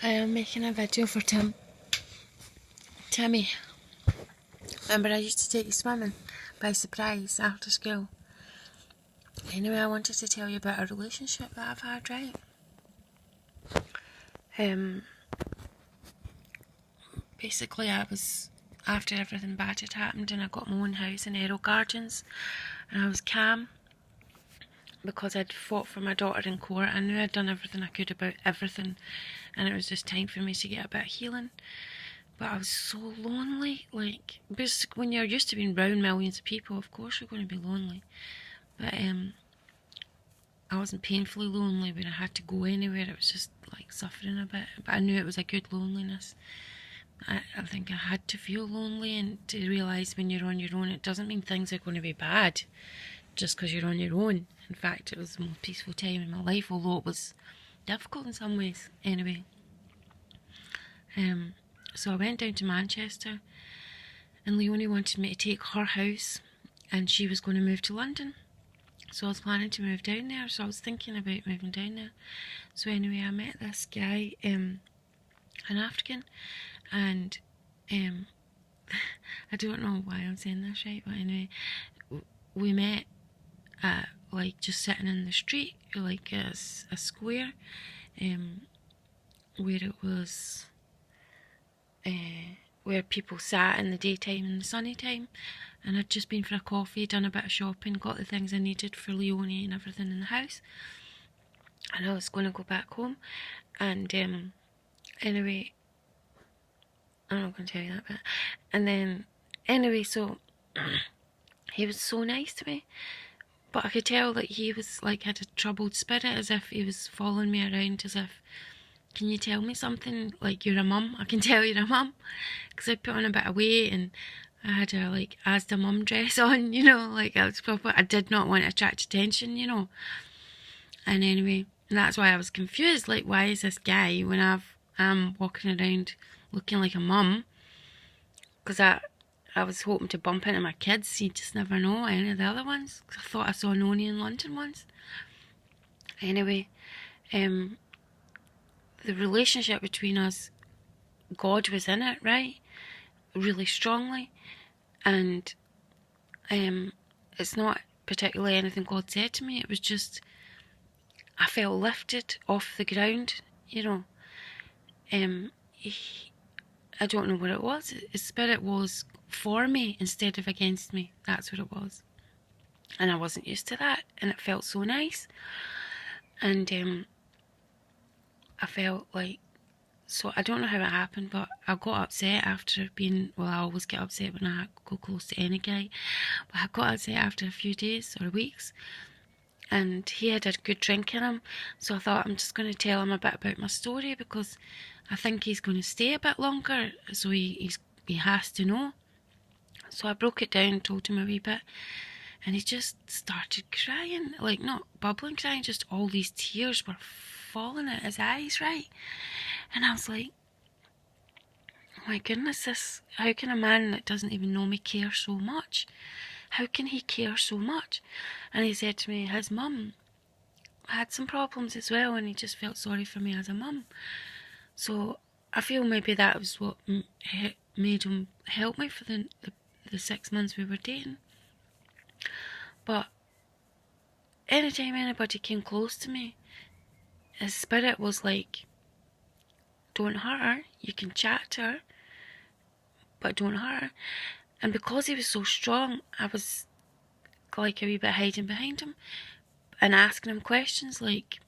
I am making a video for Timmy. Remember I used to take you swimming by surprise after school. Anyway, I wanted to tell you about a relationship that I've had, right? Basically I was, after everything bad had happened and I got my own house in Errol Gardens, and I was calm because I'd fought for my daughter in court. I knew I'd done everything I could about everything, and it was just time for me to get a bit of healing. But I was so lonely, like, basically when you're used to being around millions of people, of course you're going to be lonely. But I wasn't painfully lonely when I had to go anywhere. It was just like suffering a bit, but I knew it was a good loneliness. I think I had to feel lonely and to realise when you're on your own, it doesn't mean things are going to be bad just because you're on your own. In fact, it was the most peaceful time in my life, although it was difficult in some ways. Anyway, so I went down to Manchester, and Leonie wanted me to take her house, and she was going to move to London. So I was planning to move down there, so I was thinking about moving down there. So anyway, I met this guy, an African, and I don't know why I'm saying this right, but anyway, we met like just sitting in the street, like a square, where it was where people sat in the daytime and the sunny time, and I'd just been for a coffee, done a bit of shopping, got the things I needed for Leonie and everything in the house, and I was going to go back home. And anyway, I'm not going to tell you that bit. And then anyway, so he was so nice to me, but I could tell that he was like, had a troubled spirit, as if he was following me around, as if, can you tell me something, like, you're a mum, I can tell you're a mum, because I put on a bit of weight and I had a like Asda mum dress on, you know, like I was proper, I did not want to attract attention, you know. And anyway, and that's why I was confused, like, why is this guy, when I'm walking around looking like a mum, because I was hoping to bump into my kids, you just never know, any of the other ones, because I thought I saw Noni in London once. Anyway, the relationship between us, God was in it, right? Really strongly. And it's not particularly anything God said to me. It was just, I felt lifted off the ground, you know. I don't know what it was. His spirit was for me instead of against me. That's what it was. And I wasn't used to that, and it felt so nice. And I felt like, so I don't know how it happened, but I got upset after being, well, I always get upset when I go close to any guy, but I got upset after a few days or weeks, and he had a good drink in him, so I thought, I'm just going to tell him a bit about my story, because I think he's going to stay a bit longer, so he has to know. So I broke it down, told him a wee bit, and he just started crying, like, not bubbling crying, just all these tears were falling out his eyes, right? And I was like, oh my goodness, how can a man that doesn't even know me care so much? How can he care so much? And he said to me, his mum had some problems as well, and he just felt sorry for me as a mum. So I feel maybe that was what made him help me for the 6 months we were dating. But anytime anybody came close to me, his spirit was like, don't hurt her, you can chat to her, but don't hurt her. And because he was so strong, I was like a wee bit hiding behind him and asking him questions, like,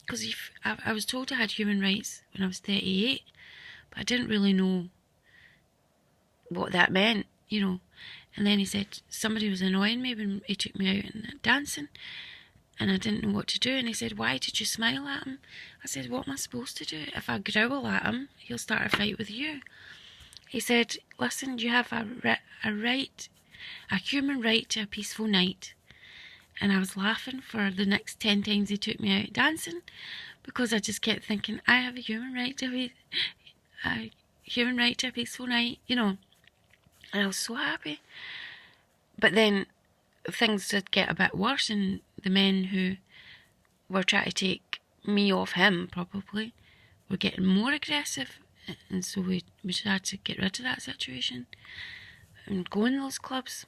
because I was told I had human rights when I was 38, but I didn't really know what that meant, you know. And then he said somebody was annoying me when he took me out and dancing, and I didn't know what to do. And he said, why did you smile at him? I said, what am I supposed to do? If I growl at him, he'll start a fight with you. He said, listen, you have a human right to a peaceful night. And I was laughing for the next 10 times he took me out dancing, because I just kept thinking, I have a human right to a peaceful night, you know. And I was so happy. But then things did get a bit worse, and the men who were trying to take me off him, probably, were getting more aggressive, and so we just had to get rid of that situation and go in those clubs.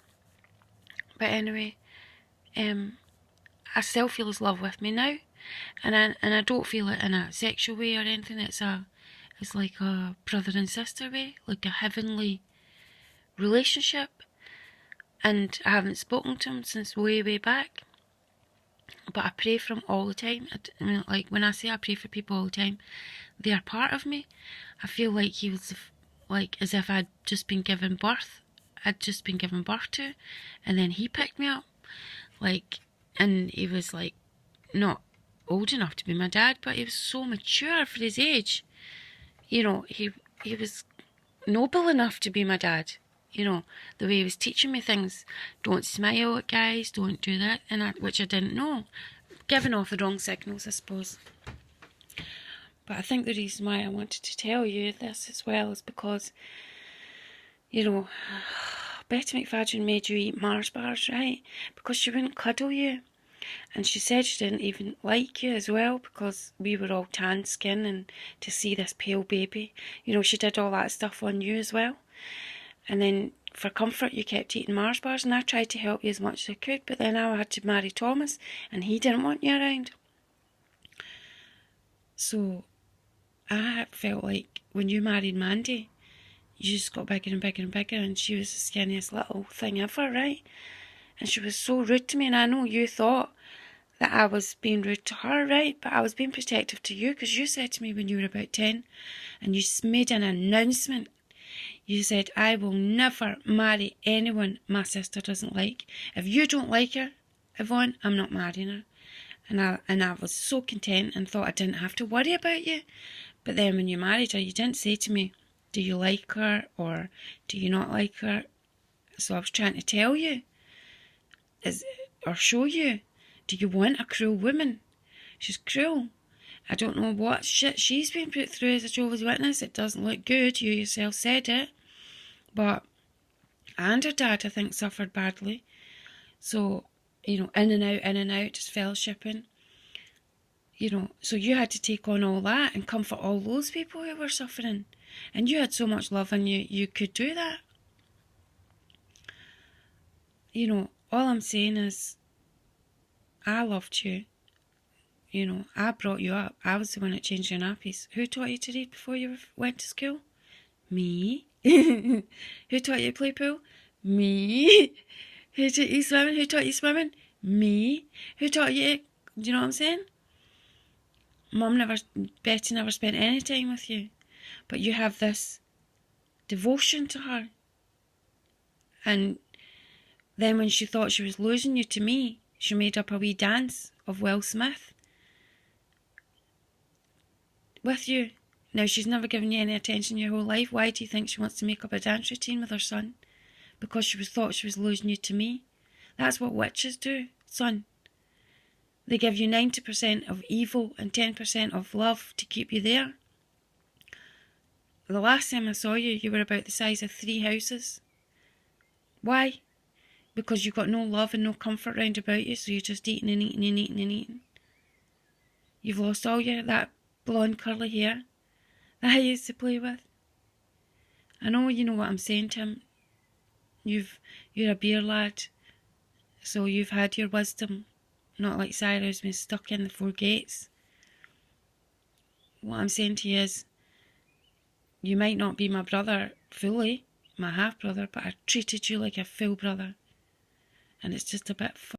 But anyway, I still feel his love with me now, and I don't feel it in a sexual way or anything. It's like a brother and sister way, like a heavenly relationship. And I haven't spoken to him since way back, but I pray for him all the time. I mean, like, when I say I pray for people all the time, they are part of me. I feel like he was like as if I'd just been given birth. I'd just been given birth to, and then he picked me up, like, and he was like not old enough to be my dad, but he was so mature for his age. You know, he was noble enough to be my dad. You know, the way he was teaching me things. Don't smile at guys, don't do that, which I didn't know. Giving off the wrong signals, I suppose. But I think the reason why I wanted to tell you this as well is because, you know, Betty McFadden made you eat Mars bars, right? Because she wouldn't cuddle you. And she said she didn't even like you as well, because we were all tan skin, and to see this pale baby, you know, she did all that stuff on you as well. And then for comfort you kept eating Mars bars, and I tried to help you as much as I could, but then I had to marry Thomas and he didn't want you around. So I felt like when you married Mandy, you just got bigger and bigger and bigger, and she was the skinniest little thing ever, right? And she was so rude to me, and I know you thought that I was being rude to her, right? But I was being protective to you, because you said to me when you were about 10, and you made an announcement. You said, I will never marry anyone my sister doesn't like. If you don't like her, Yvonne, I'm not marrying her. And I was so content and thought I didn't have to worry about you. But then when you married her, you didn't say to me, do you like her or do you not like her? So I was trying to tell you, or show you, do you want a cruel woman? She's cruel. I don't know what shit she's been put through as a Jehovah's Witness. It doesn't look good. You yourself said it. But, and her dad, I think, suffered badly. So, you know, in and out, just fellowshipping. You know, so you had to take on all that and comfort all those people who were suffering. And you had so much love in you, you could do that. You know, all I'm saying is, I loved you. You know, I brought you up. I was the one that changed your nappies. Who taught you to read before you went to school? Me. Who taught you to play pool? Me. Who taught you swimming? Who taught you swimming? Me. Who taught you? Do you know what I'm saying? Betty never spent any time with you. But you have this devotion to her. And then when she thought she was losing you to me, she made up a wee dance of Will Smith with you. Now, she's never given you any attention your whole life. Why do you think she wants to make up a dance routine with her son? Because she thought she was losing you to me. That's what witches do, son. They give you 90% of evil and 10% of love to keep you there. The last time I saw you, you were about the size of 3 houses. Why? Because you've got no love and no comfort round about you, so you're just eating and eating and eating and eating. You've lost all that blonde curly hair that I used to play with. I know you know what I'm saying, Tim. You're a beer lad, so you've had your wisdom, not like Sarah who's been stuck in the 4 gates. What I'm saying to you is, you might not be my brother fully, my half brother, but I treated you like a full brother, and it's just a bit